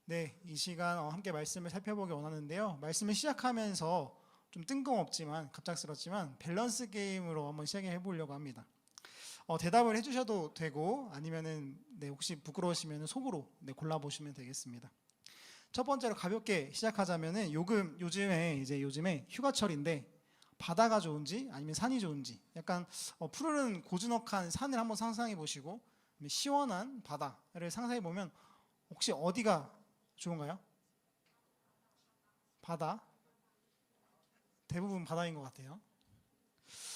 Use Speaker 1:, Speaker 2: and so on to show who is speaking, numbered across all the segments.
Speaker 1: 네, 이 시간 함께 말씀을 살펴보기 원하는데요. 말씀을 시작하면서 좀 뜬금없지만 갑작스럽지만 밸런스 게임으로 한번 시작해 보려고 합니다. 대답을 해주셔도 되고 아니면은 혹시 부끄러우시면 속으로 골라보시면 되겠습니다. 첫 번째로 가볍게 시작하자면은 요즘에 휴가철인데 바다가 좋은지 아니면 산이 좋은지 약간 푸르른 고즈넉한 산을 한번 상상해 보시고 시원한 바다를 상상해 보면 혹시 어디가 좋은가요? 바다. 대부분 바다인 것 같아요.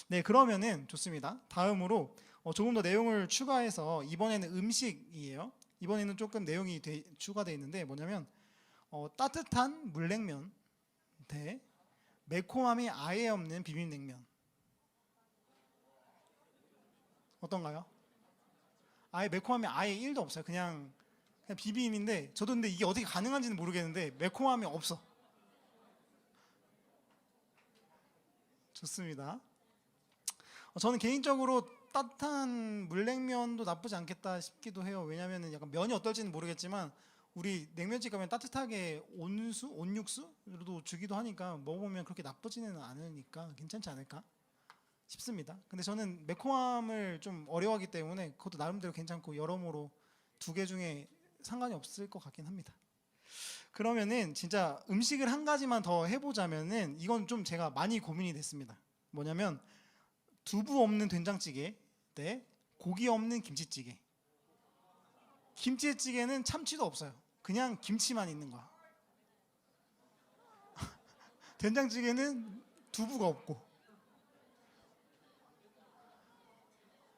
Speaker 1: 네, 그러면은 좋습니다. 다음으로 조금 더 내용을 추가해서 이번에는 음식이에요. 이번에는 조금 내용이 추가되어 있는데 뭐냐면 따뜻한 물냉면 대 매콤함이 아예 없는 비빔냉면. 어떤가요? 아예 매콤함이 아예 1도 없어요. 그냥 비빔인데 저도 근데 이게 어떻게 가능한지는 모르겠는데 매콤함이 없어. 좋습니다. 저는 개인적으로 따뜻한 물냉면도 나쁘지 않겠다 싶기도 해요. 왜냐하면 약간 면이 어떨지는 모르겠지만 우리 냉면집 가면 따뜻하게 온육수로도 주기도 하니까 먹어보면 그렇게 나쁘지는 않으니까 괜찮지 않을까 싶습니다. 근데 저는 매콤함을 좀 어려워하기 때문에 그것도 나름대로 괜찮고 여러모로 두 개 중에 상관이 없을 것 같긴 합니다. 그러면은 진짜 음식을 한 가지만 더 해보자면은 이건 좀 제가 많이 고민이 됐습니다. 뭐냐면 두부 없는 된장찌개 대 고기 없는 김치찌개. 김치찌개는 참치도 없어요. 그냥 김치만 있는 거야. 된장찌개는 두부가 없고.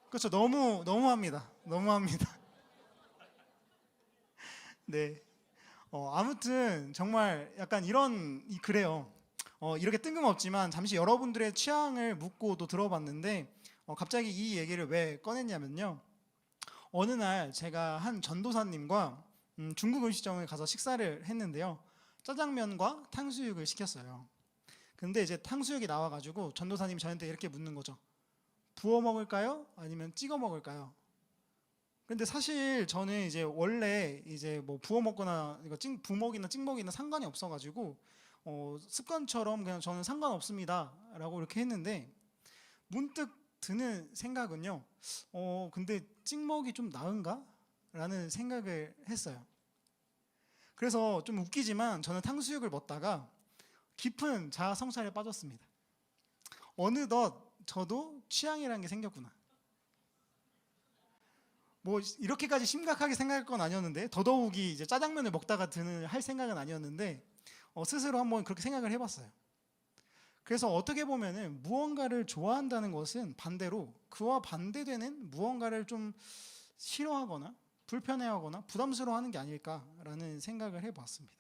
Speaker 1: 그렇죠. 너무합니다. 너무합니다. 네. 아무튼 정말 약간 그래요. 이렇게 뜬금없지만 잠시 여러분들의 취향을 묻고 또 들어봤는데 갑자기 이 얘기를 왜 꺼냈냐면요. 어느 날 제가 한 전도사님과 중국 음식점을 가서 식사를 했는데요. 짜장면과 탕수육을 시켰어요. 근데 이제 탕수육이 나와가지고 전도사님이 저한테 이렇게 묻는 거죠. 부어 먹을까요? 아니면 찍어 먹을까요? 근데 사실 저는 이제 원래 이제 뭐 부어 먹거나 이거 부먹이나 찍먹이나 상관이 없어가지고 습관처럼 그냥 저는 상관없습니다라고 이렇게 했는데 문득 드는 생각은요. 근데 찍먹이 좀 나은가? 라는 생각을 했어요. 그래서 좀 웃기지만 저는 탕수육을 먹다가 깊은 자아 성찰에 빠졌습니다. 어느덧 저도 취향이라는 게 생겼구나. 뭐 이렇게까지 심각하게 생각할 건 아니었는데 더더욱이 이제 짜장면을 먹다가 드는 할 생각은 아니었는데 스스로 한번 그렇게 생각을 해봤어요. 그래서 어떻게 보면은 무언가를 좋아한다는 것은 반대로 그와 반대되는 무언가를 좀 싫어하거나 불편해하거나 부담스러워하는 게 아닐까라는 생각을 해봤습니다.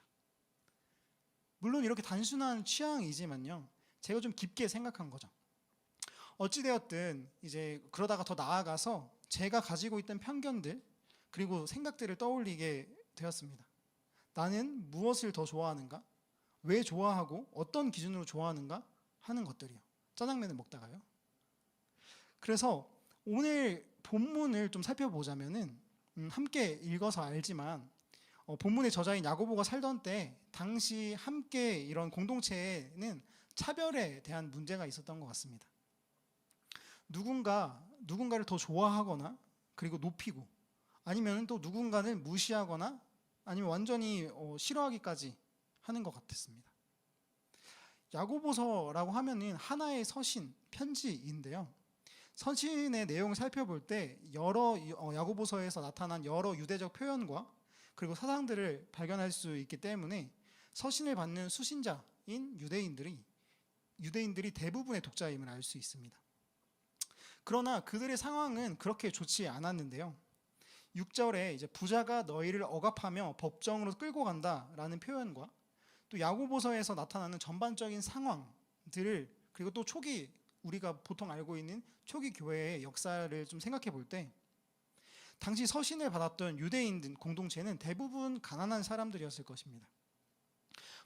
Speaker 1: 물론 이렇게 단순한 취향이지만요, 제가 좀 깊게 생각한 거죠. 어찌되었든 이제 그러다가 더 나아가서 제가 가지고 있던 편견들 그리고 생각들을 떠올리게 되었습니다. 나는 무엇을 더 좋아하는가? 왜 좋아하고 어떤 기준으로 좋아하는가? 하는 것들이요. 짜장면을 먹다가요. 그래서 오늘 본문을 좀 살펴보자면은 함께 읽어서 알지만 본문의 저자인 야고보가 살던 때 당시 함께 이런 공동체에는 차별에 대한 문제가 있었던 것 같습니다. 누군가를 더 좋아하거나 그리고 높이고 아니면 또 누군가를 무시하거나 아니면 완전히 싫어하기까지 하는 것 같았습니다. 야고보서라고 하면은 하나의 서신, 편지인데요. 서신의 내용을 살펴볼 때 야고보서에서 나타난 여러 유대적 표현과 그리고 사상들을 발견할 수 있기 때문에 서신을 받는 수신자인 유대인들이 대부분의 독자임을 알 수 있습니다. 그러나 그들의 상황은 그렇게 좋지 않았는데요. 6절에 이제 부자가 너희를 억압하며 법정으로 끌고 간다라는 표현과 또 야고보서에서 나타나는 전반적인 상황들을 그리고 또 초기 우리가 보통 알고 있는 초기 교회의 역사를 좀 생각해 볼 때 당시 서신을 받았던 유대인 공동체는 대부분 가난한 사람들이었을 것입니다.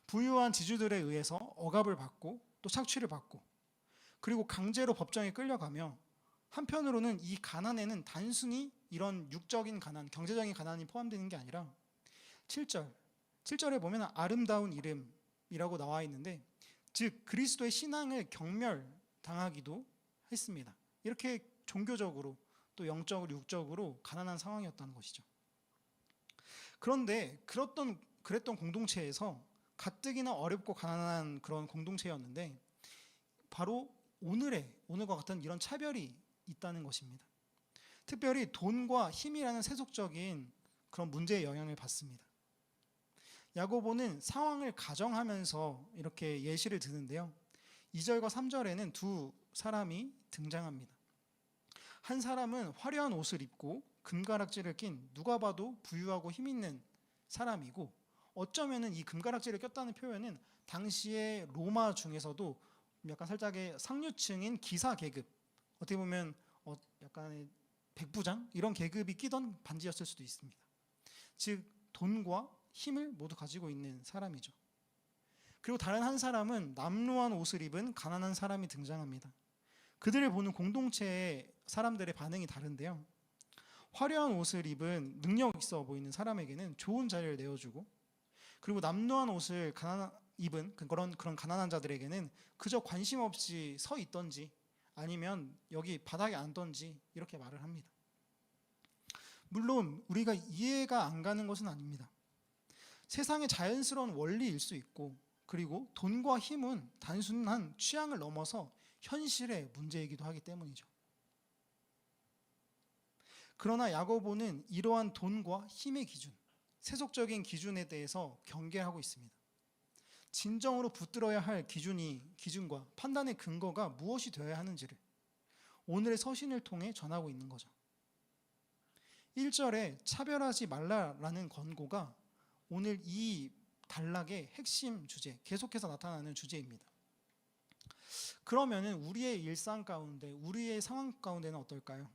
Speaker 1: 부유한 지주들에 의해서 억압을 받고 또 착취를 받고 그리고 강제로 법정에 끌려가며 한편으로는 이 가난에는 단순히 이런 육적인 가난, 경제적인 가난이 포함되는 게 아니라 7절 7절에 보면 아름다운 이름이라고 나와 있는데, 즉 그리스도의 신앙을 경멸당하기도 했습니다. 이렇게 종교적으로 또 영적으로 육적으로 가난한 상황이었다는 것이죠. 그런데 그랬던 공동체에서 가뜩이나 어렵고 가난한 그런 공동체였는데, 바로 오늘과 같은 이런 차별이 있다는 것입니다. 특별히 돈과 힘이라는 세속적인 그런 문제의 영향을 받습니다. 야고보는 상황을 가정하면서 이렇게 예시를 드는데요. 2절과 3절에는 두 사람이 등장합니다. 한 사람은 화려한 옷을 입고 금가락지를 낀 누가 봐도 부유하고 힘 있는 사람이고, 어쩌면은 이 금가락지를 꼈다는 표현은 당시의 로마 중에서도 약간 살짝의 상류층인 기사 계급, 어떻게 보면 약간의 백부장 이런 계급이 끼던 반지였을 수도 있습니다. 즉 돈과 힘을 모두 가지고 있는 사람이죠. 그리고 다른 한 사람은 남루한 옷을 입은 가난한 사람이 등장합니다. 그들을 보는 공동체의 사람들의 반응이 다른데요. 화려한 옷을 입은 능력 있어 보이는 사람에게는 좋은 자리를 내어주고, 그리고 남루한 옷을 입은 그런 가난한 자들에게는 그저 관심 없이 서 있던지 아니면 여기 바닥에 앉던지 이렇게 말을 합니다. 물론 우리가 이해가 안 가는 것은 아닙니다. 세상의 자연스러운 원리일 수 있고, 그리고 돈과 힘은 단순한 취향을 넘어서 현실의 문제이기도 하기 때문이죠. 그러나 야고보는 이러한 돈과 힘의 기준, 세속적인 기준에 대해서 경계하고 있습니다. 진정으로 붙들어야 할 기준과 판단의 근거가 무엇이 되어야 하는지를 오늘의 서신을 통해 전하고 있는 거죠. 1절에 차별하지 말라라는 권고가 오늘 이 단락의 핵심 주제, 계속해서 나타나는 주제입니다. 그러면은 우리의 일상 가운데, 우리의 상황 가운데는 어떨까요?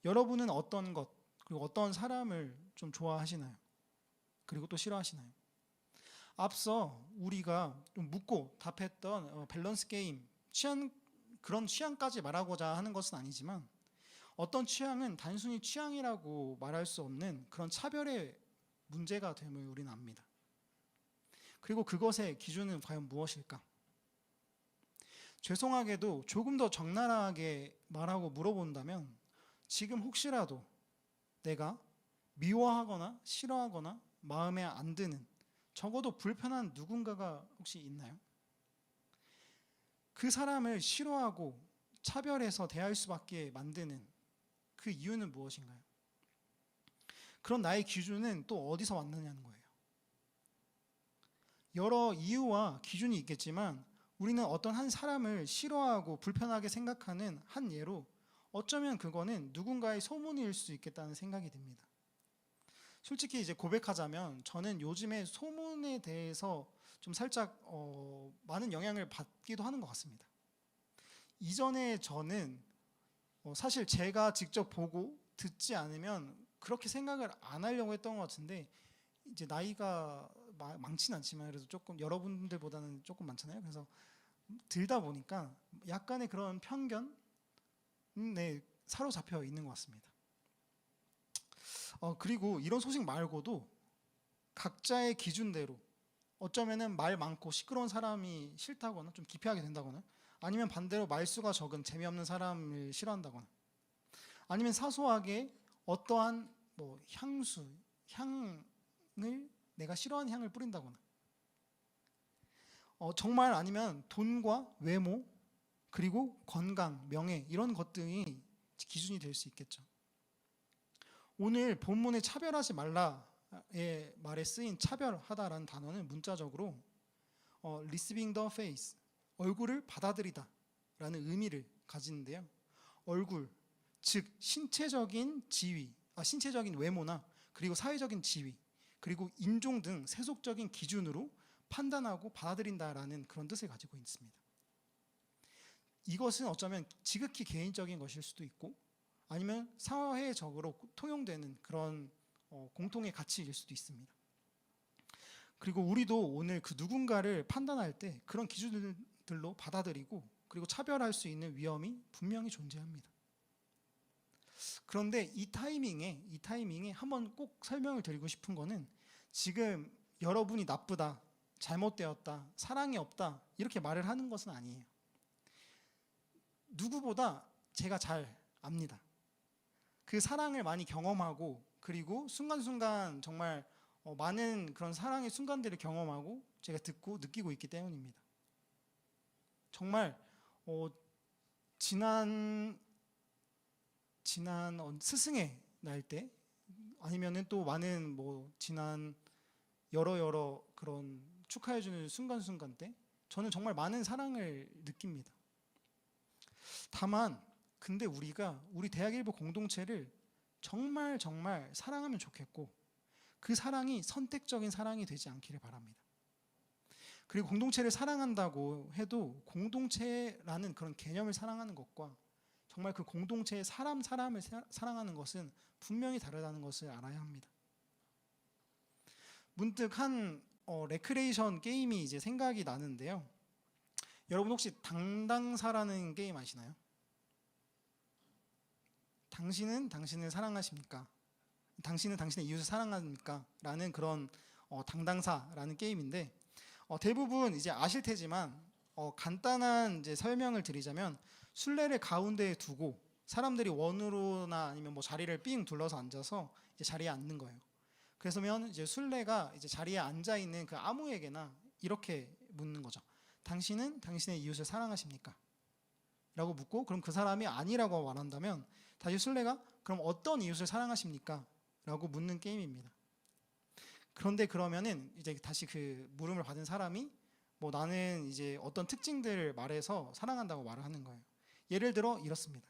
Speaker 1: 여러분은 어떤 것, 그리고 어떤 사람을 좀 좋아하시나요? 그리고 또 싫어하시나요? 앞서 우리가 좀 묻고 답했던 밸런스 게임, 그런 취향까지 말하고자 하는 것은 아니지만, 어떤 취향은 단순히 취향이라고 말할 수 없는 그런 차별의 문제가 됨을 우리는 압니다. 그리고 그것의 기준은 과연 무엇일까? 죄송하게도 조금 더 적나라하게 말하고 물어본다면, 지금 혹시라도 내가 미워하거나 싫어하거나 마음에 안 드는, 적어도 불편한 누군가가 혹시 있나요? 그 사람을 싫어하고 차별해서 대할 수밖에 만드는 그 이유는 무엇인가요? 그런 나의 기준은 또 어디서 왔느냐는 거예요. 여러 이유와 기준이 있겠지만, 우리는 어떤 한 사람을 싫어하고 불편하게 생각하는 한 예로, 어쩌면 그거는 누군가의 소문일 수 있겠다는 생각이 듭니다. 솔직히 이제 고백하자면, 저는 요즘에 소문에 대해서 좀 살짝 많은 영향을 받기도 하는 것 같습니다. 이전에 저는 사실 제가 직접 보고 듣지 않으면 그렇게 생각을 안 하려고 했던 것 같은데, 이제 나이가 많진 않지만 그래도 조금 여러분들보다는 조금 많잖아요. 그래서 들다 보니까 약간의 그런 편견에 사로잡혀 있는 것 같습니다. 그리고 이런 소식 말고도 각자의 기준대로 어쩌면은 말 많고 시끄러운 사람이 싫다거나 좀 기피하게 된다거나, 아니면 반대로 말수가 적은 재미없는 사람을 싫어한다거나, 아니면 사소하게 어떠한 향을 내가 싫어하는 향을 뿌린다거나, 정말 아니면 돈과 외모, 그리고 건강, 명예 이런 것들이 기준이 될 수 있겠죠. 오늘 본문의 차별하지 말라의 말에 쓰인 차별하다라는 단어는 문자적으로 receiving the face, 얼굴을 받아들이다 라는 의미를 가지는데요. 얼굴, 즉 신체적인 외모나 그리고 사회적인 지위, 그리고 인종 등 세속적인 기준으로 판단하고 받아들인다라는 그런 뜻을 가지고 있습니다. 이것은 어쩌면 지극히 개인적인 것일 수도 있고, 아니면 사회적으로 통용되는 그런 공통의 가치일 수도 있습니다. 그리고 우리도 오늘 그 누군가를 판단할 때 그런 기준들로 받아들이고, 그리고 차별할 수 있는 위험이 분명히 존재합니다. 그런데 이 타이밍에 한번 꼭 설명을 드리고 싶은 거는, 지금 여러분이 나쁘다, 잘못되었다, 사랑이 없다 이렇게 말을 하는 것은 아니에요. 누구보다 제가 잘 압니다. 그 사랑을 많이 경험하고 그리고 순간순간 정말 많은 그런 사랑의 순간들을 경험하고 제가 듣고 느끼고 있기 때문입니다. 정말 지난 스승의 날 때 아니면은 또 많은 지난 여러 그런 축하해주는 순간순간 때 저는 정말 많은 사랑을 느낍니다. 다만 근데 우리가 우리 대학일보 공동체를 정말 사랑하면 좋겠고 그 사랑이 선택적인 사랑이 되지 않기를 바랍니다. 그리고 공동체를 사랑한다고 해도 공동체라는 그런 개념을 사랑하는 것과 정말 그 공동체의 사람을 사랑하는 것은 분명히 다르다는 것을 알아야 합니다. 문득 한 레크레이션 게임이 이제 생각이 나는데요. 여러분 혹시 당당사라는 게임 아시나요? 당신은 당신을 사랑하십니까? 당신은 당신의 이웃을 사랑합니까? 라는 그런 당당사라는 게임인데 대부분 이제 아실 테지만 간단한 이제 설명을 드리자면 술래를 가운데에 두고 사람들이 원으로나 아니면 자리를 삥 둘러서 앉아서 이제 자리에 앉는 거예요. 그래서면 이제 술래가 이제 자리에 앉아 있는 그 아무에게나 이렇게 묻는 거죠. 당신은 당신의 이웃을 사랑하십니까? 라고 묻고 그럼 그 사람이 아니라고 말한다면 다시 술래가 그럼 어떤 이웃을 사랑하십니까? 라고 묻는 게임입니다. 그런데 그러면은 이제 다시 그 물음을 받은 사람이 나는 이제 어떤 특징들을 말해서 사랑한다고 말을 하는 거예요. 예를 들어 이렇습니다.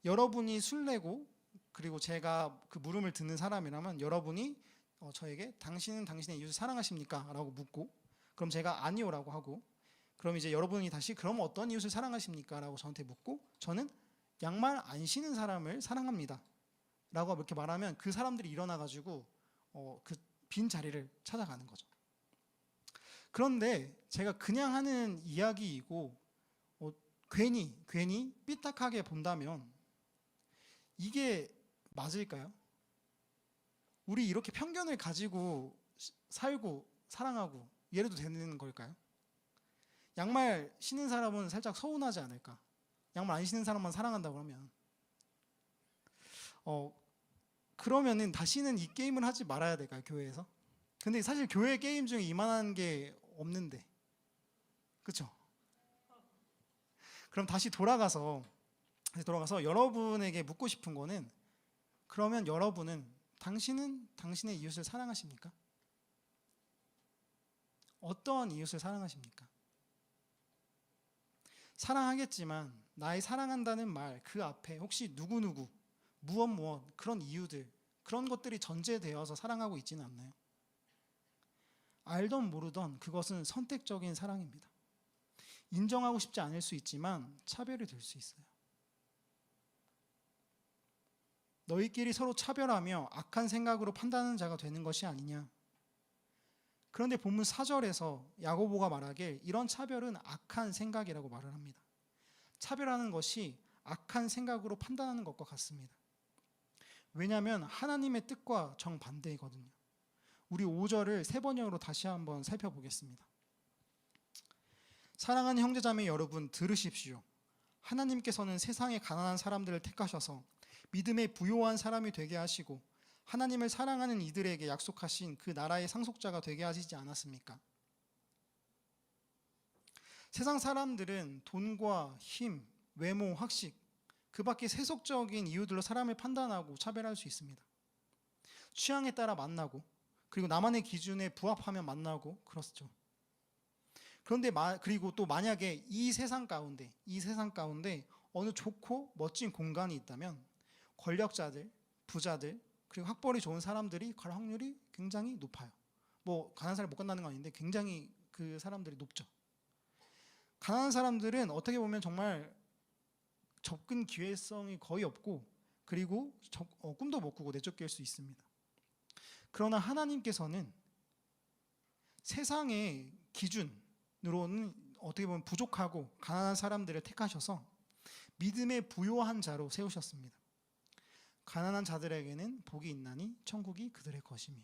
Speaker 1: 여러분이 술래고 그리고 제가 그 물음을 듣는 사람이라면 여러분이 저에게 당신은 당신의 이웃을 사랑하십니까? 라고 묻고 그럼 제가 아니요라고 하고 그럼 이제 여러분이 다시 그럼 어떤 이웃을 사랑하십니까? 라고 저한테 묻고 저는 양말 안 신는 사람을 사랑합니다. 라고 이렇게 말하면 그 사람들이 일어나가지고 그 빈 자리를 찾아가는 거죠. 그런데 제가 그냥 하는 이야기이고 괜히 삐딱하게 본다면 이게 맞을까요? 우리 이렇게 편견을 가지고 살고 사랑하고 이래도 되는 걸까요? 양말 신는 사람은 살짝 서운하지 않을까? 양말 안 신는 사람만 사랑한다고 하면 그러면은 다시는 이 게임을 하지 말아야 될까요? 교회에서? 근데 사실 교회 게임 중에 이만한 게 없는데 그렇죠? 그럼 다시 돌아가서 여러분에게 묻고 싶은 거는 그러면 여러분은 당신은 당신의 이웃을 사랑하십니까? 어떤 이웃을 사랑하십니까? 사랑하겠지만 나의 사랑한다는 말 그 앞에 혹시 누구누구 무엇 그런 이유들 그런 것들이 전제되어서 사랑하고 있지는 않나요? 알던 모르던 그것은 선택적인 사랑입니다. 인정하고 싶지 않을 수 있지만 차별이 될 수 있어요. 너희끼리 서로 차별하며 악한 생각으로 판단하는 자가 되는 것이 아니냐. 그런데 본문 4절에서 야고보가 말하길 이런 차별은 악한 생각이라고 말을 합니다. 차별하는 것이 악한 생각으로 판단하는 것과 같습니다. 왜냐하면 하나님의 뜻과 정반대이거든요. 우리 5절을 세 번역으로 다시 한번 살펴보겠습니다. 사랑하는 형제자매 여러분 들으십시오. 하나님께서는 세상의 가난한 사람들을 택하셔서 믿음에 부요한 사람이 되게 하시고 하나님을 사랑하는 이들에게 약속하신 그 나라의 상속자가 되게 하시지 않았습니까? 세상 사람들은 돈과 힘, 외모, 학식 그 밖에 세속적인 이유들로 사람을 판단하고 차별할 수 있습니다. 취향에 따라 만나고 그리고 나만의 기준에 부합하면 만나고 그렇죠. 그런데 그리고 또 만약에 이 세상 가운데 어느 좋고 멋진 공간이 있다면 권력자들, 부자들 그리고 학벌이 좋은 사람들이 갈 확률이 굉장히 높아요. 가난한 사람이 못 간다는 건 아닌데 굉장히 그 사람들이 높죠. 가난한 사람들은 어떻게 보면 정말 접근 기회성이 거의 없고 그리고 꿈도 못 꾸고 내쫓길 수 있습니다. 그러나 하나님께서는 세상의 기준으로는 어떻게 보면 부족하고 가난한 사람들을 택하셔서 믿음에 부요한 자로 세우셨습니다. 가난한 자들에게는 복이 있나니 천국이 그들의 것이며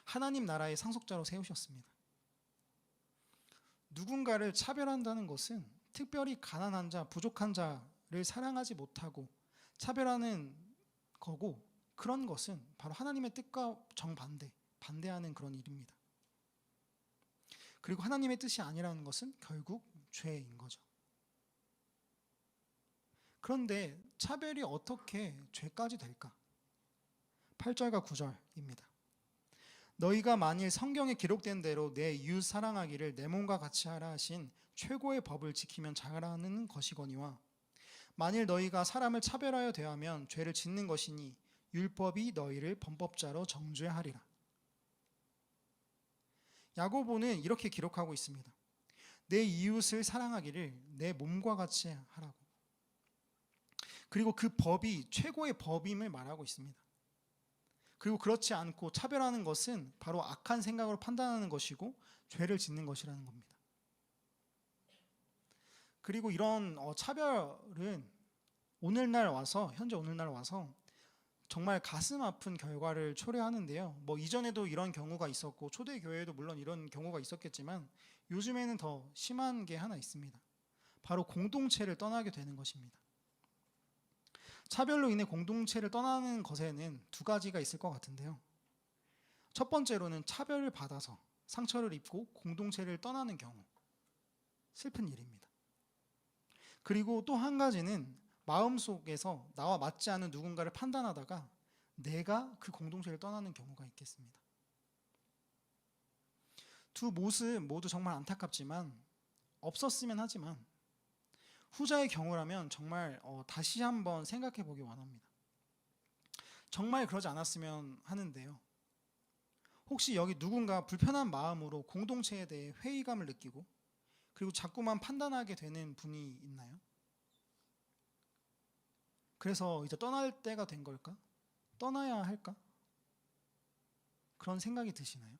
Speaker 1: 하나님 나라의 상속자로 세우셨습니다. 누군가를 차별한다는 것은 특별히 가난한 자, 부족한 자를 사랑하지 못하고 차별하는 거고, 그런 것은 바로 하나님의 뜻과 반대하는 그런 일입니다. 그리고 하나님의 뜻이 아니라는 것은 결국 죄인 거죠. 그런데 차별이 어떻게 죄까지 될까? 8절과 9절입니다. 너희가 만일 성경에 기록된 대로 내 이웃 사랑하기를 내 몸과 같이 하라 하신 최고의 법을 지키면 잘하는 것이거니와, 만일 너희가 사람을 차별하여 대하면 죄를 짓는 것이니 율법이 너희를 범법자로 정죄하리라. 야고보는 이렇게 기록하고 있습니다. 내 이웃을 사랑하기를 내 몸과 같이 하라고. 그리고 그 법이 최고의 법임을 말하고 있습니다. 그리고 그렇지 않고 차별하는 것은 바로 악한 생각으로 판단하는 것이고 죄를 짓는 것이라는 겁니다. 그리고 이런 차별은 현재 오늘날 와서 정말 가슴 아픈 결과를 초래하는데요. 이전에도 이런 경우가 있었고 초대교회에도 물론 이런 경우가 있었겠지만 요즘에는 더 심한 게 하나 있습니다. 바로 공동체를 떠나게 되는 것입니다. 차별로 인해 공동체를 떠나는 것에는 두 가지가 있을 것 같은데요. 첫 번째로는 차별을 받아서 상처를 입고 공동체를 떠나는 경우, 슬픈 일입니다. 그리고 또 한 가지는 마음속에서 나와 맞지 않는 누군가를 판단하다가 내가 그 공동체를 떠나는 경우가 있겠습니다. 두 모습 모두 정말 안타깝지만 없었으면 하지만 후자의 경우라면 정말 다시 한번 생각해 보기 원합니다. 정말 그러지 않았으면 하는데요. 혹시 여기 누군가 불편한 마음으로 공동체에 대해 회의감을 느끼고 그리고 자꾸만 판단하게 되는 분이 있나요? 그래서 이제 떠날 때가 된 걸까? 떠나야 할까? 그런 생각이 드시나요?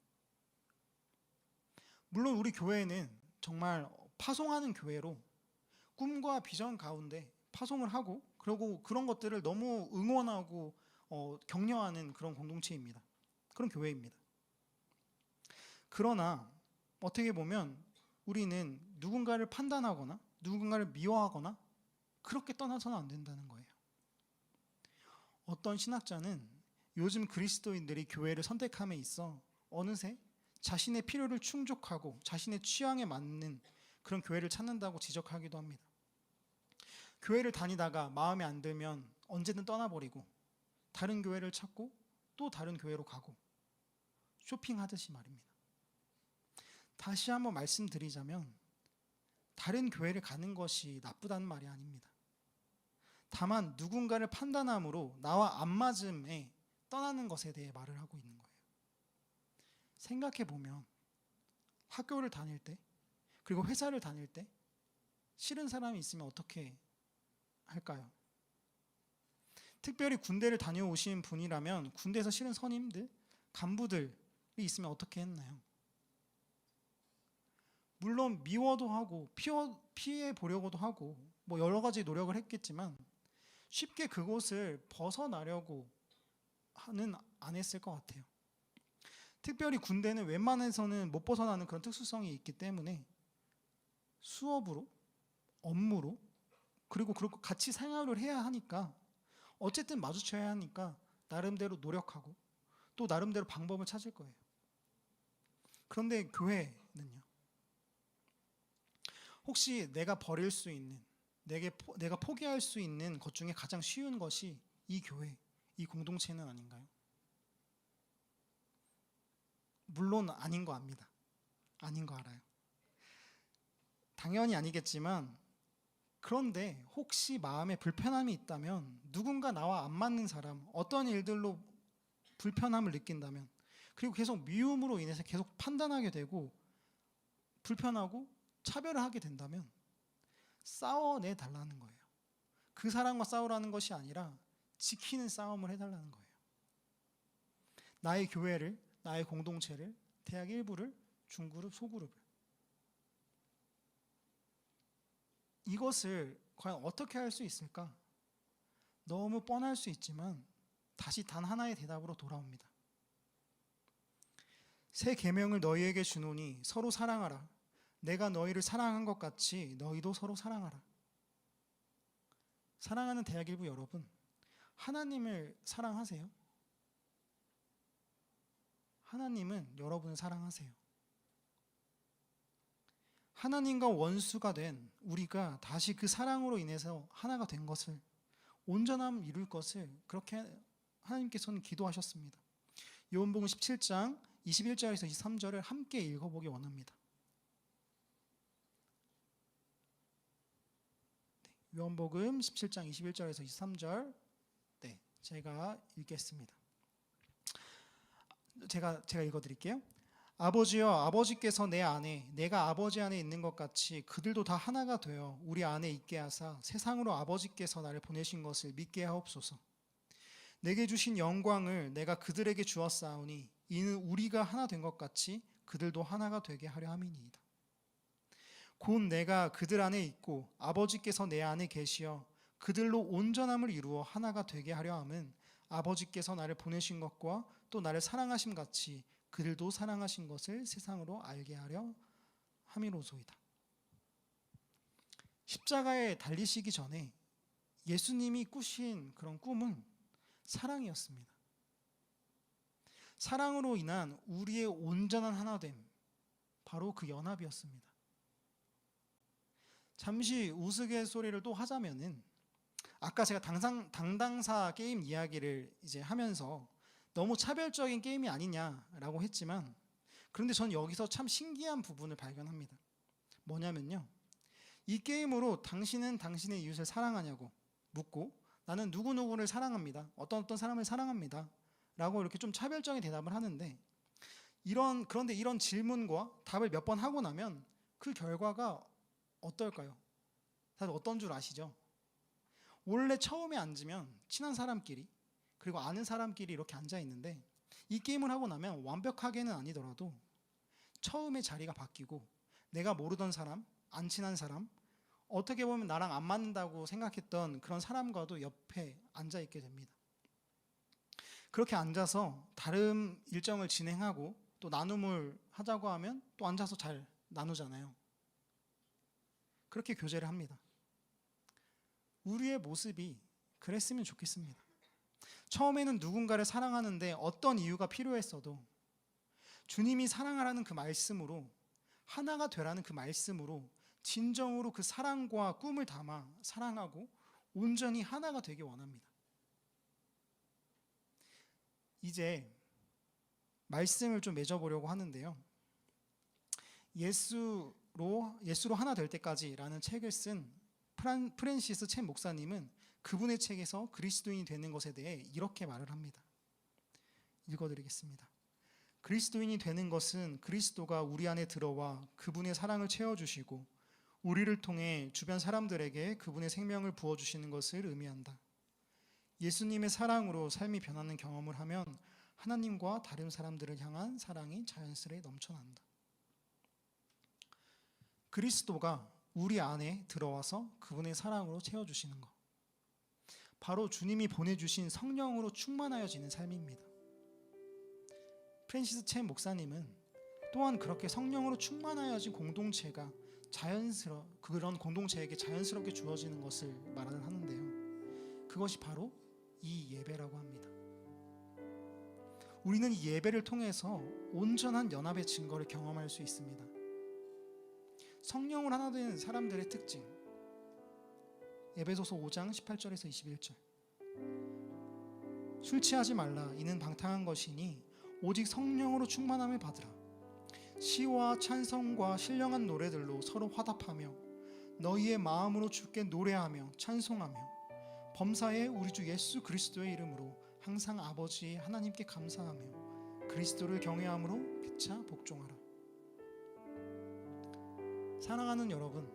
Speaker 1: 물론 우리 교회는 정말 파송하는 교회로 꿈과 비전 가운데 파송을 하고, 그리고 그런 것들을 너무 응원하고 격려하는 그런 공동체입니다. 그런 교회입니다. 그러나 어떻게 보면 우리는 누군가를 판단하거나 누군가를 미워하거나 그렇게 떠나서는 안 된다는 거예요. 어떤 신학자는 요즘 그리스도인들이 교회를 선택함에 있어 어느새 자신의 필요를 충족하고 자신의 취향에 맞는 그런 교회를 찾는다고 지적하기도 합니다. 교회를 다니다가 마음에 안 들면 언제든 떠나버리고 다른 교회를 찾고 또 다른 교회로 가고 쇼핑하듯이 말입니다. 다시 한번 말씀드리자면 다른 교회를 가는 것이 나쁘다는 말이 아닙니다. 다만 누군가를 판단함으로 나와 안 맞음에 떠나는 것에 대해 말을 하고 있는 거예요. 생각해 보면 학교를 다닐 때 그리고 회사를 다닐 때 싫은 사람이 있으면 어떻게 할까요? 특별히 군대를 다녀오신 분이라면 군대에서 싫은 선임들, 간부들이 있으면 어떻게 했나요? 물론 미워도 하고 피해 보려고도 하고 여러 가지 노력을 했겠지만 쉽게 그곳을 벗어나려고 안 했을 것 같아요. 특별히 군대는 웬만해서는 못 벗어나는 그런 특수성이 있기 때문에 수업으로, 업무로, 그리고 같이 생활을 해야 하니까 어쨌든 마주쳐야 하니까 나름대로 노력하고 또 나름대로 방법을 찾을 거예요. 그런데 교회는요. 혹시 내가 버릴 수 있는, 내가 포기할 수 있는 것 중에 가장 쉬운 것이 이 교회, 이 공동체는 아닌가요? 물론 아닌 거 압니다. 아닌 거 알아요. 당연히 아니겠지만 그런데 혹시 마음에 불편함이 있다면 누군가 나와 안 맞는 사람, 어떤 일들로 불편함을 느낀다면 그리고 계속 미움으로 인해서 계속 판단하게 되고 불편하고 차별을 하게 된다면 싸워내 달라는 거예요. 그 사람과 싸우라는 것이 아니라 지키는 싸움을 해달라는 거예요. 나의 교회를, 나의 공동체를, 대학 일부를, 중그룹, 소그룹을. 이것을 과연 어떻게 할 수 있을까? 너무 뻔할 수 있지만 다시 단 하나의 대답으로 돌아옵니다. 새 계명을 너희에게 주노니 서로 사랑하라. 내가 너희를 사랑한 것 같이 너희도 서로 사랑하라. 사랑하는 대학일부 여러분, 하나님을 사랑하세요? 하나님은 여러분을 사랑하세요. 하나님과 원수가 된 우리가 다시 그 사랑으로 인해서 하나가 된 것을, 온전함을 이룰 것을 그렇게 하나님께서는 기도하셨습니다. 요한복음 17장 21절에서 23절을 함께 읽어보기 원합니다. 요한복음 17장 21절에서 23절, 제가 읽겠습니다. 제가 읽어드릴게요. 아버지여, 아버지께서 내 안에 내가 아버지 안에 있는 것 같이 그들도 다 하나가 되어 우리 안에 있게 하사 세상으로 아버지께서 나를 보내신 것을 믿게 하옵소서. 내게 주신 영광을 내가 그들에게 주었사오니 이는 우리가 하나 된 것 같이 그들도 하나가 되게 하려 함이니이다. 곧 내가 그들 안에 있고 아버지께서 내 안에 계시어 그들로 온전함을 이루어 하나가 되게 하려 함은 아버지께서 나를 보내신 것과 또 나를 사랑하심 같이 그들도 사랑하신 것을 세상으로 알게 하려 함이로소이다. 십자가에 달리시기 전에 예수님이 꾸신 그런 꿈은 사랑이었습니다. 사랑으로 인한 우리의 온전한 하나됨, 바로 그 연합이었습니다. 잠시 우스갯소리를 또 하자면은, 아까 제가 당당사 게임 이야기를 이제 하면서 너무 차별적인 게임이 아니냐라고 했지만, 그런데 전 여기서 참 신기한 부분을 발견합니다. 뭐냐면요, 이 게임으로 당신은 당신의 이웃을 사랑하냐고 묻고 나는 누구누구를 사랑합니다, 어떤 사람을 사랑합니다 라고 이렇게 좀 차별적인 대답을 하는데, 그런데 이런 질문과 답을 몇 번 하고 나면 그 결과가 어떨까요? 다들 어떤 줄 아시죠? 원래 처음에 앉으면 친한 사람끼리, 그리고 아는 사람끼리 이렇게 앉아 있는데, 이 게임을 하고 나면 완벽하게는 아니더라도 처음에 자리가 바뀌고 내가 모르던 사람, 안 친한 사람, 어떻게 보면 나랑 안 맞는다고 생각했던 그런 사람과도 옆에 앉아 있게 됩니다. 그렇게 앉아서 다른 일정을 진행하고 또 나눔을 하자고 하면 또 앉아서 잘 나누잖아요. 그렇게 교제를 합니다. 우리의 모습이 그랬으면 좋겠습니다. 처음에는 누군가를 사랑하는데 어떤 이유가 필요했어도 주님이 사랑하라는 그 말씀으로, 하나가 되라는 그 말씀으로 진정으로 그 사랑과 꿈을 담아 사랑하고 온전히 하나가 되기 원합니다. 이제 말씀을 좀 맺어보려고 하는데요, 예수로 하나 될 때까지라는 책을 쓴 프랜시스 chen 목사님은 그분의 책에서 그리스도인이 되는 것에 대해 이렇게 말을 합니다. 읽어드리겠습니다. 그리스도인이 되는 것은 그리스도가 우리 안에 들어와 그분의 사랑을 채워주시고 우리를 통해 주변 사람들에게 그분의 생명을 부어주시는 것을 의미한다. 예수님의 사랑으로 삶이 변하는 경험을 하면 하나님과 다른 사람들을 향한 사랑이 자연스레 넘쳐난다. 그리스도가 우리 안에 들어와서 그분의 사랑으로 채워주시는 것, 바로 주님이 보내주신 성령으로 충만하여지는 삶입니다. 프랜시스 chen 목사님은 또한 그렇게 성령으로 충만하여진 공동체가 그런 공동체에게 자연스럽게 주어지는 것을 말을 하는데요, 그것이 바로 이 예배라고 합니다. 우리는 이 예배를 통해서 온전한 연합의 증거를 경험할 수 있습니다. 성령으로 하나 된 사람들의 특징, 에베소서 5장 18절에서 21절. 술 취하지 말라, 이는 방탕한 것이니 오직 성령으로 충만함을 받으라. 시와 찬송과 신령한 노래들로 서로 화답하며 너희의 마음으로 주께 노래하며 찬송하며 범사에 우리 주 예수 그리스도의 이름으로 항상 아버지 하나님께 감사하며 그리스도를 경외함으로 피차 복종하라. 사랑하는 여러분,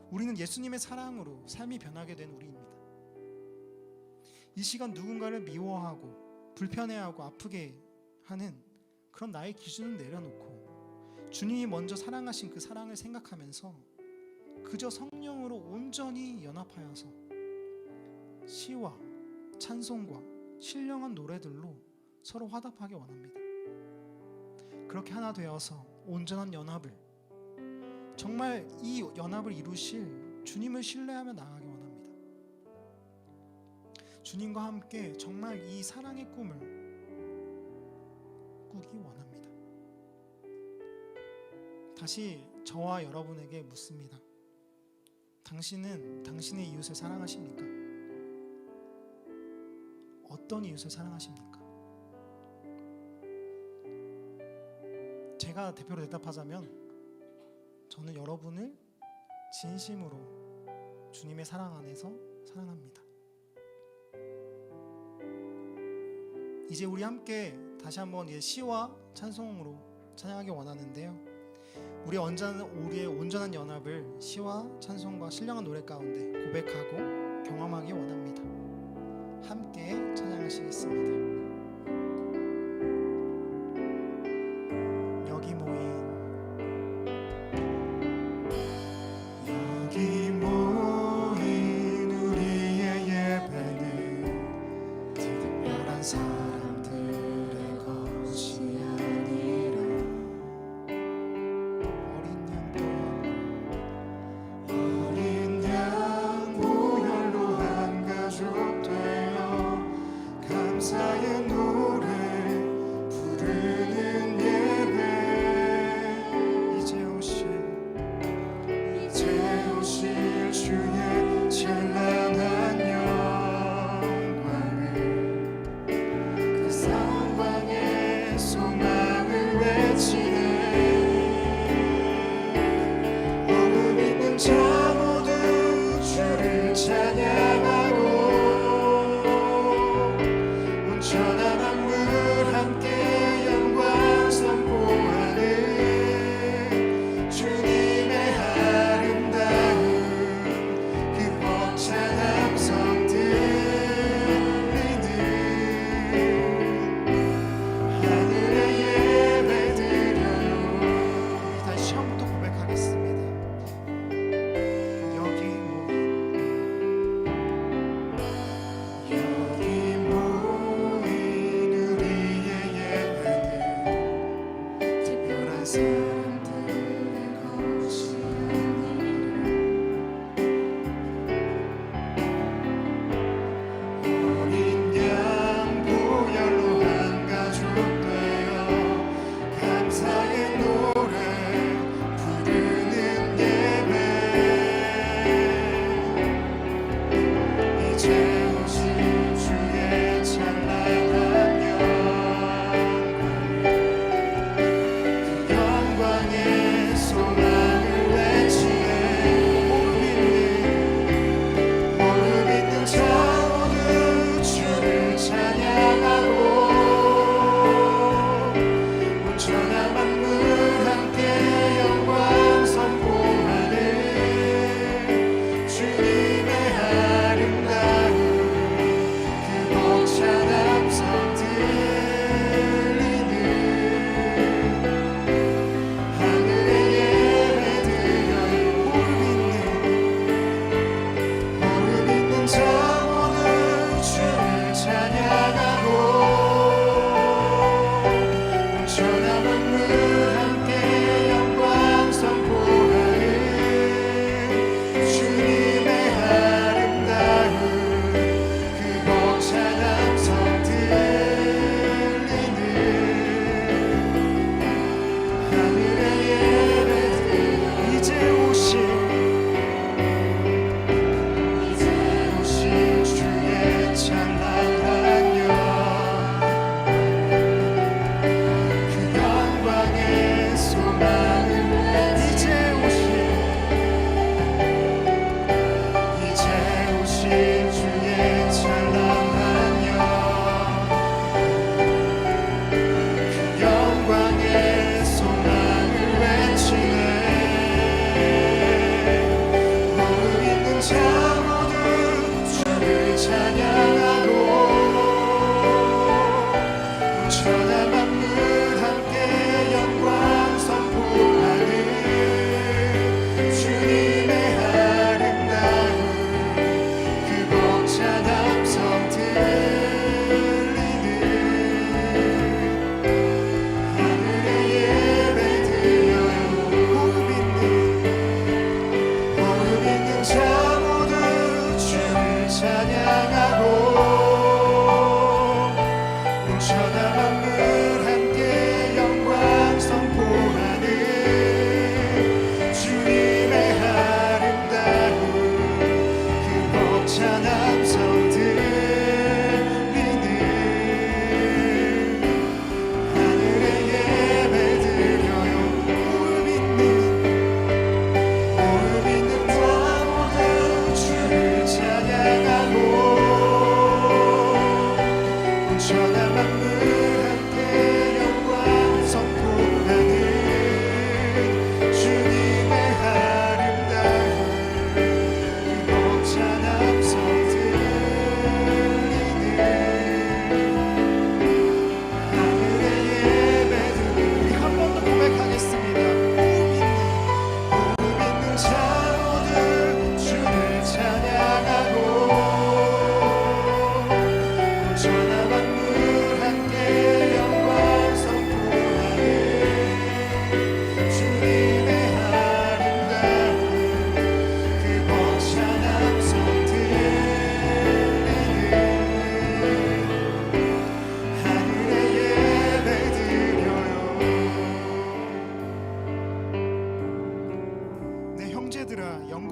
Speaker 1: 우리는 예수님의 사랑으로 삶이 변하게 된 우리입니다. 이 시간 누군가를 미워하고 불편해하고 아프게 하는 그런 나의 기준을 내려놓고 주님이 먼저 사랑하신 그 사랑을 생각하면서 그저 성령으로 온전히 연합하여서 시와 찬송과 신령한 노래들로 서로 화답하기 원합니다. 그렇게 하나 되어서 온전한 연합을, 정말 이 연합을 이루실 주님을 신뢰하며 나아가기 원합니다. 주님과 함께 정말 이 사랑의 꿈을 꾸기 원합니다. 다시 저와 여러분에게 묻습니다. 당신은 당신의 이웃을 사랑하십니까? 어떤 이웃을 사랑하십니까? 제가 대표로 대답하자면 저는 여러분을 진심으로 주님의 사랑 안에서 사랑합니다. 이제 우리 함께 다시 한번 시와 찬송으로 찬양하기 원하는데요, 우리의 온전한 연합을 시와 찬송과 신령한 노래 가운데 고백하고 경험하기 원합니다. 함께 찬양하시겠습니다. 여기 모인 우리의 예배는 특별한 사람들의 것이 아니라 어린 양 보혈로 한 가족 되어 감사의 노래 부르는 예배, 이제 오실 주의 찬란한 영광을, 그 상방의 소망을 외치네. 오늘 믿는 자 모두 주를 찬양하고 온전한 만물 함께 영광 선포하는 주님의 아름다운 그 벅찬 함성 들리는 하늘의 예배 드려요. 다시 처음부터 고백하겠습니다. 여기 모인 우리의 예배는 특별한 사람들의 것이 아니라 어린 양 보혈로 한 가족 되어 감사의 노래 부르는 예배, 이제 오실 주의 찬란한 영광, 그 영광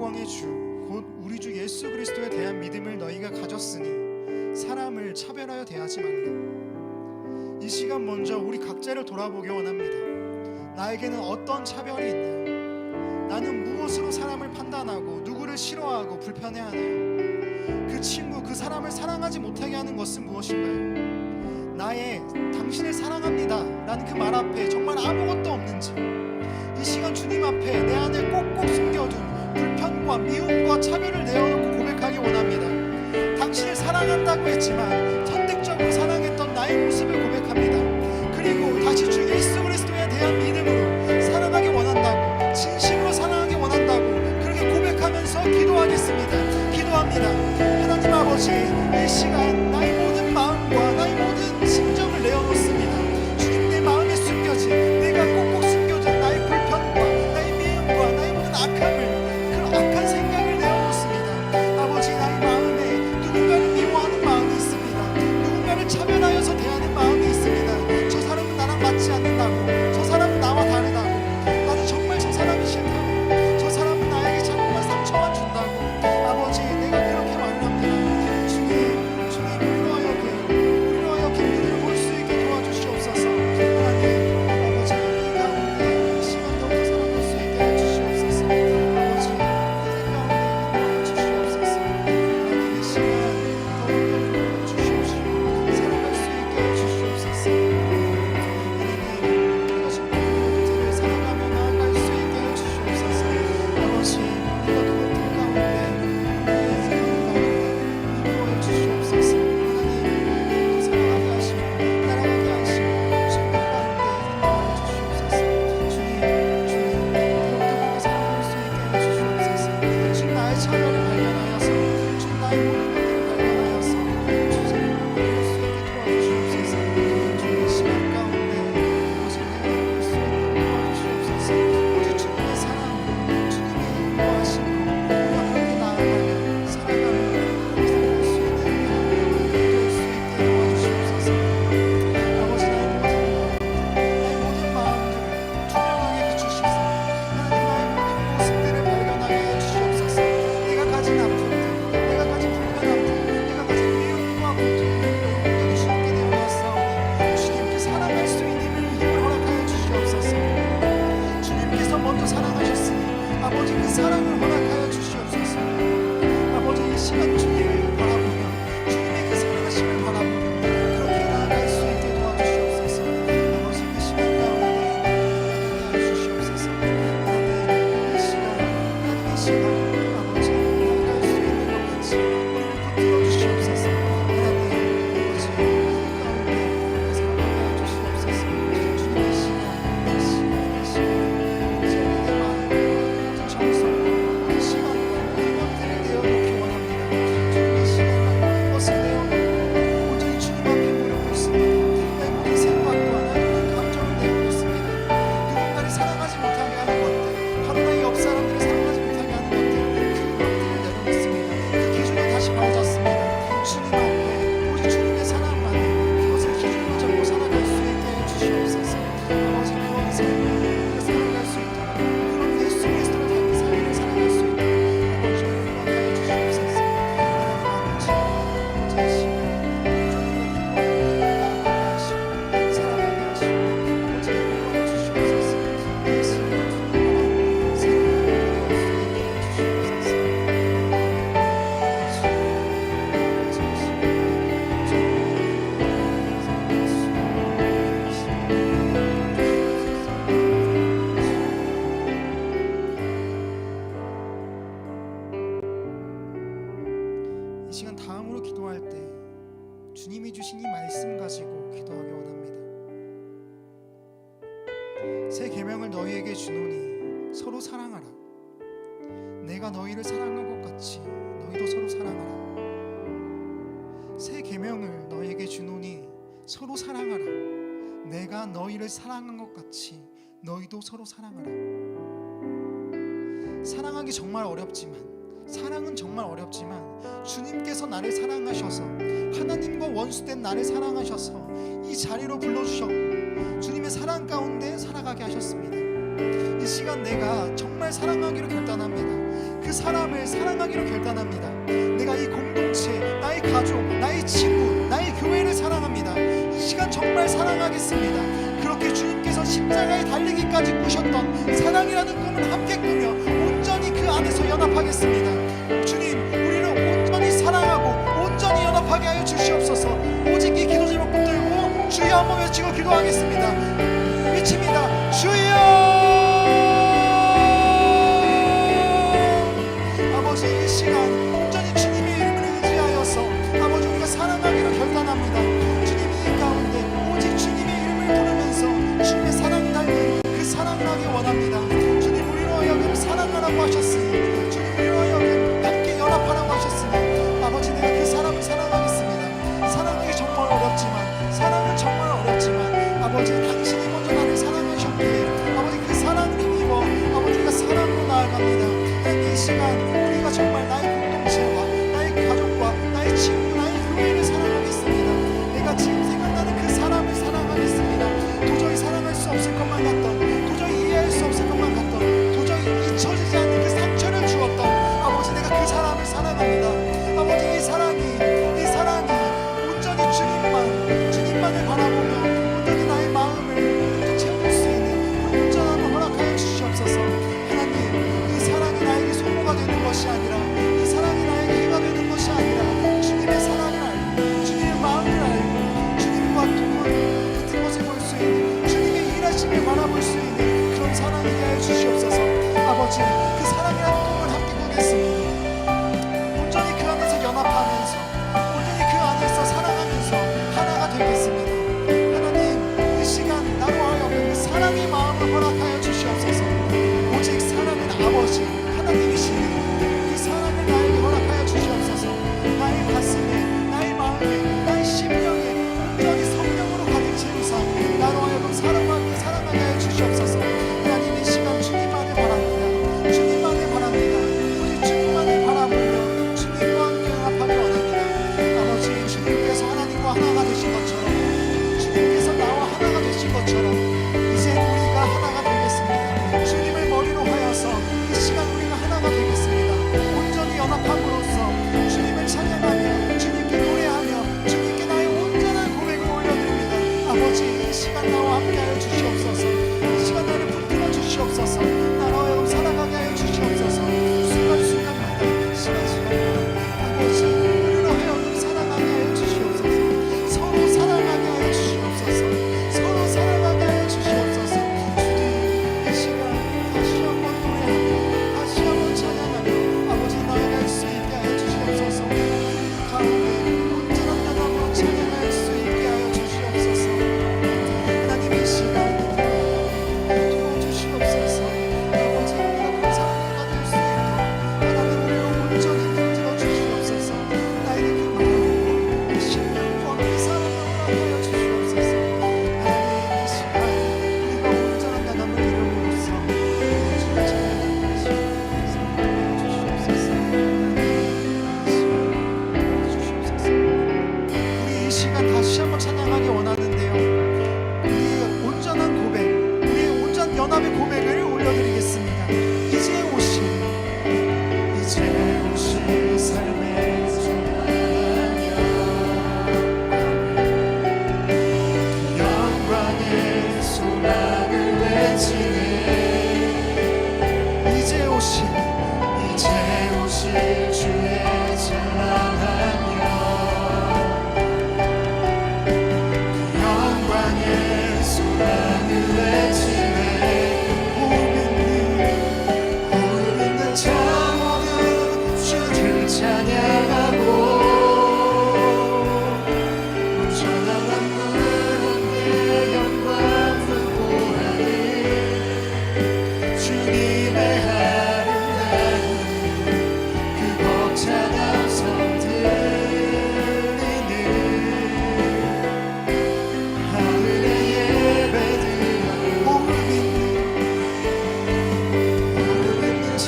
Speaker 1: 영광의 주 곧 우리 주 예수 그리스도에 대한 믿음을 너희가 가졌으니 사람을 차별하여 대하지 말라. 이 시간 먼저 우리 각자를 돌아보기 원합니다. 나에게는 어떤 차별이 있나요? 나는 무엇으로 사람을 판단하고 누구를 싫어하고 불편해하나요? 그 친구, 그 사람을 사랑하지 못하게 하는 것은 무엇인가요? 나의 당신을 사랑합니다 라는 그 말 앞에 정말 아무것도 없는지, 이 시간 주님 앞에 내 안에 꼭꼭 숨겨둔 불편과 미움과 차별을 내어놓고 고백하기 원합니다. 당신을 사랑한다고 했지만 선택적으로 사랑했던 나의 모습을 고백합니다. 그리고 다시 주 예수 그리스도에 대한 믿음으로 사랑하기 원한다고, 진심으로 사랑하기 원한다고 그렇게 고백하면서 기도하겠습니다. 기도합니다. 하나님 아버지, 이 시간 나의 모든 마음과 나의 모든 심정을 내어놓습니다. 주님, 내 마음에 숨겨진, 내가 꼭꼭 숨겨진 나의 불편과 나의 미움과 나의 모든 악함을, 그런 악한 생각을 내어놓습니다. 아버지, 나의 마음에 누군가를 미워하는 마음이 있습니다. 누군가를 차별하여서 대하는 마음이 있습니다. 저 사람은 나랑 맞지 않는다고, 저 사람은 나와 다르다고, 나는 정말 저 사람이 싫다고, 저 사람은 나에게 정말 상처만 준다고. 아버지, 내가 그렇게 말을 합니다. 주님 위로하여 그들을 볼 수 있게 도와주시옵소서. 하나님 아버지, 이 가운데 이 시간 더욱더 살아갈 수 있게 해주시옵소서. 아버지, 이 가운데 주시옵소서. 하나님, 이 시간 더욱더 위로하여 주시옵시고 살아갈 수 있게 해주시옵소서. 하나님, 내가 정말 그것들을 살아가며 나아갈 수 있게 해주시옵소서. 아버지, 내가 그것들 가운데 우리의 삶 가운데 인도하여 주시옵소서. 하나님, 또 살아가게 하시고 따라가게 하시고 생각 가운데 인도하여 주시옵소서. 주님, 더욱더 그렇게 살아갈 수 있게 해주시옵소서. 주님, 나의 차별을 발견하여서, 주님, 나의 모든 것들을 발견하여서 주님을 볼 수 있게 도와주시옵소서. 주님의 시간 가운데 그것을 내어놓을 수 있게 도와주시옵소서. 오직 주님의 사랑, 주님의 인도하심으로 우리가 그렇게 나아가며 살아가며 그렇게 살아갈 수 있는 될 수 있게 도와주시옵소서. 아버지, 나의 모든 마음들을 투명하게 비추시옵소서. 하나님, 나의 모든 모습들을 발견하게 해주시옵소서. 내가 가진 아픔들, 내가 가진 불편함들, 내가 가진 미움과 고통들을 주님께 내어놨사오니 주님께 사랑할 수 있는 힘을 허락하여 주시옵소서. 주님께서 먼저 사랑하셨으니 아버지, 그 사랑을 허락하여 주시옵소서. 아버지, 이 시간 주님을 바라보며 주님의 그 사랑하심을 바라보며 그렇게 나아갈 수 있게 도와주시옵소서. 아버지, 이 시간 가운데 나아가게 하여 주시옵소서. 하나님, 이 시간 아버지, 나아갈 수 있는 것 같이 우리를 붙들어 주시옵소서. 하나님 아버지, 가운데 그렇게 살아가게 하여 주시옵소서. 주님의 시간 아버지, 내 마음과 모든 정성, 모든 시간과 모든 것들을 내어놓기 원합니다. 주님의 시간과 모든 것을 내어놓고 오직 주님 앞에 무릎 꿇습니다. 나의 모든 생각과 나의 모든 감정을 내어놓습니다. 누군가를 사랑하지 못하게 하는 것들, 바로 나의 옆 사람들을 사랑하지 못하게 하는 것들, 그것들을 내려놓습니다. 그 기준을 다시 바로잡습니다. 주님 앞에 오직 주님의 사랑만이 그것을 기준으로 잡고 살아갈 수 있게 해주시옵소서. 아버지, 그런 삶을 살아갈 수 있도록, 그런 예수 그리스도를 닮은 삶을 살아갈 수 있도록 아버지 허락하여 주시옵소서. 하나님 아버지, 이 시간 주님과 기도하며 나아가게 하시고 살아가게 하시고 아버지 인도하여 주시옵소서. 이 시간 주님과 살아갈 수 있게 해주시옵소서. 이 시간 다음으로 기도할 때 주님이 주신 이 말씀 가지고 기도하기 원합니다. 새 계명을 너희에게 주노니 서로 사랑하라. 내가 너희를 사랑한 것 같이 너희도 서로 사랑하라. 새 계명을 너희에게 주노니 서로 사랑하라. 내가 너희를 사랑한 것 같이 너희도 서로 사랑하라. 사랑하기 정말 어렵지만, 사랑은 정말 어렵지만 주님께서 나를 사랑하셔서, 하나님과 원수된 나를 사랑하셔서 이 자리로 불러주셨고 주님의 사랑 가운데 살아가게 하셨습니다. 이 시간 내가 정말 사랑하기로 결단합니다. 그 그 사람을 사랑하기로 결단합니다. 내가 이 공동체, 나의 가족, 나의 친구, 나의 교회를 사랑합니다. 이 시간 정말 사랑하겠습니다. 그렇게 주님께서 십자가에 달리기까지 꾸셨던 사랑이라는 꿈을 함께 꾸며 온전히 그 안에서 연합하겠습니다. 주님, 우리를 온전히 사랑하고 온전히 연합하게 하여 주시옵소서. 오직 이 기도 제목 붙들고 주여 한번 외치고 기도하겠습니다. 외칩니다. 주여! 아버지, 이 시간 온전히 주님의 이름을 의지하여서 아버지 우리가 사랑하기로 결단합니다. 주님, 이 가운데 오직 주님의 이름을 부르면서 주님의 사랑이 닮은 그 사랑을 하기 원합니다. 주님, 우리로 하여금 사랑하라고 하셨으니, 주님, 우리로 하여금 함께 연합하라고 하셨으니 아버지, 내가 그 사람을 사랑하겠습니다. 사랑하기 정말 어렵지만, 사랑은 정말 어렵지만 아버지, 당신이 먼저 나를 사랑하셨기에 아버지 그 사랑을 힘입어 아버지가 사랑으로 나아갑니다. 이 시간 우리가 정말 나의 공동체와 나의 가족과 나의 친구, 나의 교회를 사랑하겠습니다. 내가 지금 생각나는 그 사람을 사랑하겠습니다. 도저히 사랑할 수 없을 것만 같던, 도저히 이해할 수 없을 것만 같던, 도저히 잊혀지지 않는 그 상처를 주었던 아버지, 내가 그 사람을 사랑합니다. 아버지, 이 사랑이 온전히 주님만을 바라보며 온전히 나의 마음을 채울 수 있는 온전함을 허락하여 주시옵소서. 하나님, 이 사랑이 나에게 소모가 되는 것이 아니라, 이 사랑이 나에게 해가 되는 것이 아니라 주님의 사랑을 알고 주님의 마음을 알고 주님과 같은 것을 볼 수 있는, 주님의 일하심을 바라볼 수 있는 그런 사랑이게 하여 주시옵소서. 아버지, 그 사랑이라는 꿈을 함께 꾸겠습니다. 온전히 그 안에서 연합하면서, 온전히 그 안에서 사랑하면서 하나가 되겠습니다. 하나님, 이 시간 나로 하여금 그 사랑의 마음을 허락하여 주시옵소서. 오직 사랑은 아버지 하나님이시니 그 사랑을 나에게 허락하여 주시옵소서. 나의 가슴에, 나의 마음에, 나의 심령에 온전히 성령으로 가득 채우사 나로 하여금 사랑하게 하여 주시옵소서. 하나님, 이 시간 주님만을 바랍니다. 주님만을 바랍니다. 오직 주님만을 바라보며 주님과 함께 연합하기 원합니다. 아버지, 주님께서 하나님과 하나가 되신 것처럼, 주님께서 나와 하나가 되신 것처럼 이제 우리가 하나가 되겠습니다. 주님을 머리로 하여서 이 시간 우리가 하나가 되겠습니다. 온전히 연합함으로써 주님을 찬양하며 주님께 노래하며 주님께 나의 온전한 고백을 올려드립니다. 아버지, 이 시간 나와 함께하여 주시옵소서. 이 시간 나를 붙들어 주시옵소서. 나로 하여금 살아가게 하여 주시옵소서. 순간순간마다, 시간마다 아버지, 우리로 하여금 사랑하게 하여 주시옵소서. 서로 사랑하게 하여 주시옵소서. 서로 사랑하게 하여 주시옵소서. 주님, 이 시간 다시 한번 노래하며 다시 한번 찬양하며 아버지 나아갈 수 있게 하여 주시옵소서. 그 가운데 온전한 연합으로 찬양할 수 있게 하여 주시옵소서. 하나님, 이 시간 도와주시옵소서. 아버지, 우리가 그 사랑이가 될 수 있도록 하나님 우리를 온전히 만들어 주시옵소서. 나에게 그 마음과 그 심령과 그 사랑을 허락하여 주시옵소서. 하나님, 이 시간 우리가 온전한 연합을 이루므로써 주를 찬양하시옵소서. 우리 이 시간 다시 한번 찬양하기 원하는데요, 우리의 온전한 고백, 우리의 온전 연합의 고백을 올려드리겠습니다. 이제 오신 삶의 영광의 소망을 외치네. 이제 오신 주의 찬란하며 그 영광의 소망을 외치네. 호흡 있는 자 모두 주를 찬양하고 온전한 만물 함께 영광 선포하리. 주님의 아름다운 그 벅찬 함성 들리는 하늘의 예배드려. 호흡 있는 자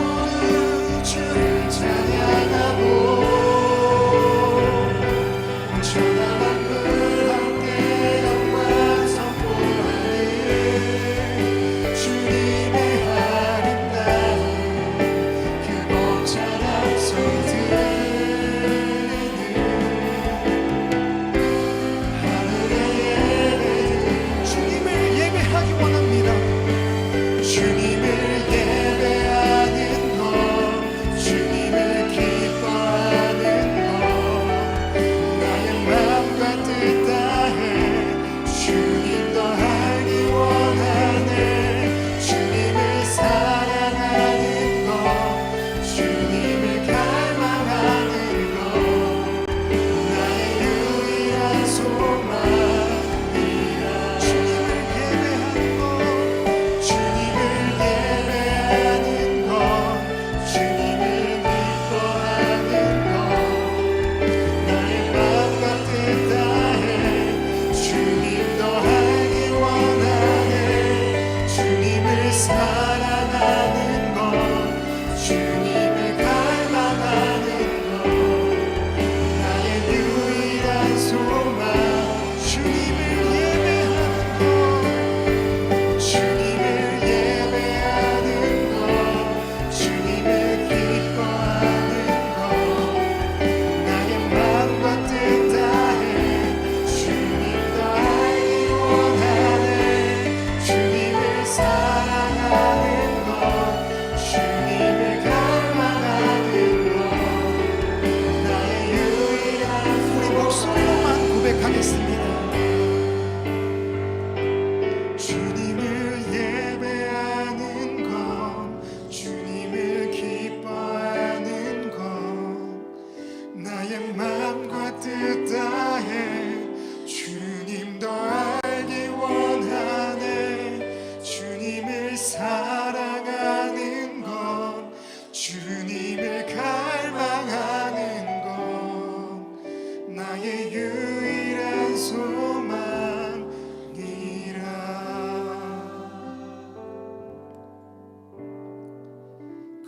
Speaker 1: 모두 주를 찬양하고 온전한 만물 함께 영광 선포하리. 주님의 아름다운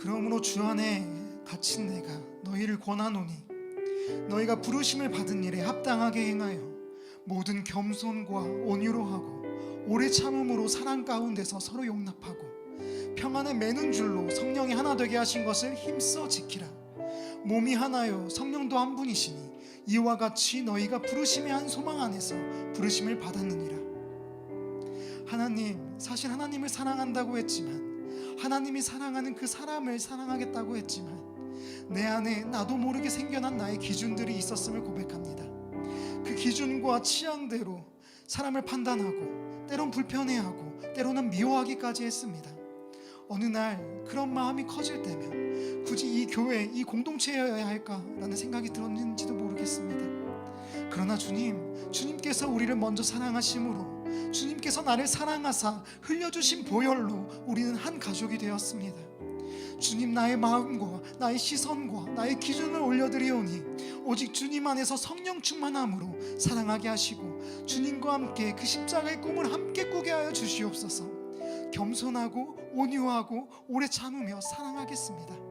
Speaker 1: 그러므로 주 안에 갇힌 내가 너희를 권하노니 너희가 부르심을 받은 일에 합당하게 행하여 모든 겸손과 온유로 하고 오래 참음으로 사랑 가운데서 서로 용납하고 평안에 매는 줄로 성령이 하나 되게 하신 것을 힘써 지키라. 몸이 하나요 성령도 한 분이시니 이와 같이 너희가 부르심의 한 소망 안에서 부르심을 받았느니라. 하나님, 사실 하나님을 사랑한다고 했지만, 하나님이 사랑하는 그 사람을 사랑하겠다고 했지만, 내 안에 나도 모르게 생겨난 나의 기준들이 있었음을 고백합니다. 그 기준과 취향대로 사람을 판단하고 때론 불편해하고 때로는 미워하기까지 했습니다. 어느 날 그런 마음이 커질 때면 굳이 이 교회, 이 공동체여야 할까라는 생각이 들었는지도 모르겠습니다. 그러나 주님께서 우리를 먼저 사랑하심으로 주님께서 나를 사랑하사 흘려주신 보혈로 우리는 한 가족이 되었습니다. 주님, 나의 마음과 나의 시선과 나의 기준을 올려드리오니 오직 주님 안에서 성령 충만함으로 사랑하게 하시고 주님과 함께 그 십자가의 꿈을 함께 꾸게 하여 주시옵소서. 겸손하고 온유하고 오래 참으며 사랑하겠습니다.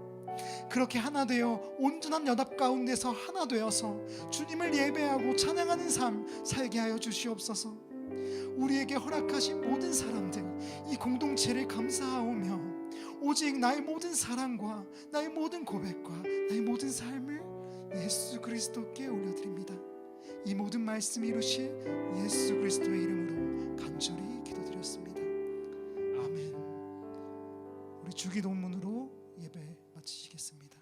Speaker 1: 그렇게 하나 되어 온전한 연합 가운데서 하나 되어서 주님을 예배하고 찬양하는 삶 살게 하여 주시옵소서. 우리에게 허락하신 모든 사람들, 이 공동체를 감사하오며 오직 나의 모든 사랑과 나의 모든 고백과 나의 모든 삶을 예수 그리스도께 올려드립니다. 이 모든 말씀 이루실 예수 그리스도의 이름으로 간절히 기도드렸습니다. 아멘. 우리 주기도문으로 예배 마치시겠습니다.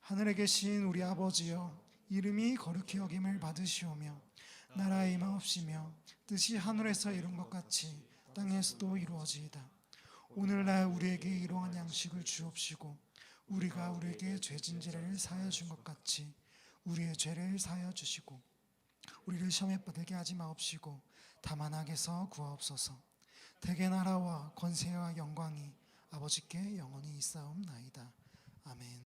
Speaker 1: 하늘에 계신 우리 아버지여, 이름이 거룩히 여김을 받으시오며 나라의 임하옵시며 뜻이 하늘에서 이룬 것 같이 땅에서도 이루어지이다. 오늘날 우리에게 일용할 양식을 주옵시고 우리가 우리에게 죄진 죄를 사하여 준 것 같이 우리의 죄를 사하여 주시고 우리를 시험에 빠지게 하지 마옵시고 다만 악에서 구하옵소서. 대개 나라와 권세와 영광이 아버지께 영원히 있사옵나이다. 아멘.